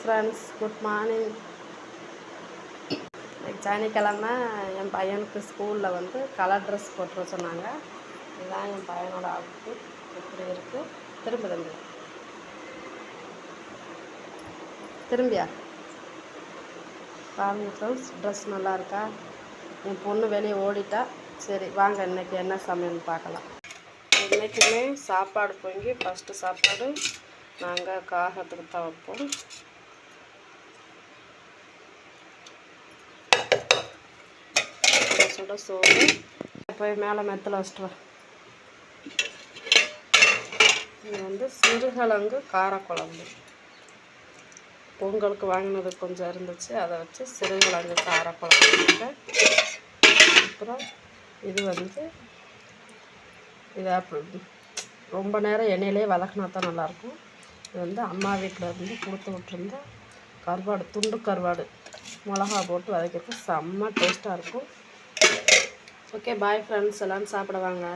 Friends, good morning. சனிக்கிழமை என் பையனுக்கு ஸ்கூலில் வந்து கலர் ட்ரெஸ் போட்டுற சொன்னாங்க. இதுதான் என் பையனோட அவுட்ஃபிட். இப்படி இருக்குது. திரும்பியா பாருங்க ஃப்ரெண்ட்ஸ், ட்ரெஸ் நல்லா இருக்கா? என் பொண்ணு வெளியே ஓடிட்டா. சரி வாங்க, இன்றைக்கி என்ன சமையல்னு பார்க்கலாம். இன்றைக்குமே சாப்பாடு பொங்கி ஃபஸ்ட்டு சாப்பாடு நாங்கள் காகத்துக்கு தான் வைப்போம். சுட சோறு போய் மேலே மெத்தில் வச்சுட்டு வா. இது வந்து சிறுகிழங்கு காரக்குழம்பு. பொங்கலுக்கு வாங்கினது கொஞ்சம் இருந்துச்சு, அதை வச்சு சிறுகிழங்கு காரக்குழம்பு. அப்புறம் இது வந்து இதை ரொம்ப நேரம் எண்ணெயிலே வதக்கினா தான் நல்லாயிருக்கும். இது வந்து அம்மா வீட்டில் இருந்து கொடுத்து விட்டுருந்த கருவாடு, துண்டு கருவாடு மிளகா போட்டு வதக்கிறது செம்ம டேஸ்ட்டாக இருக்கும். ஓகே பாய் ஃப்ரெண்ட்ஸ், எல்லோரும் சாப்பிட வாங்க.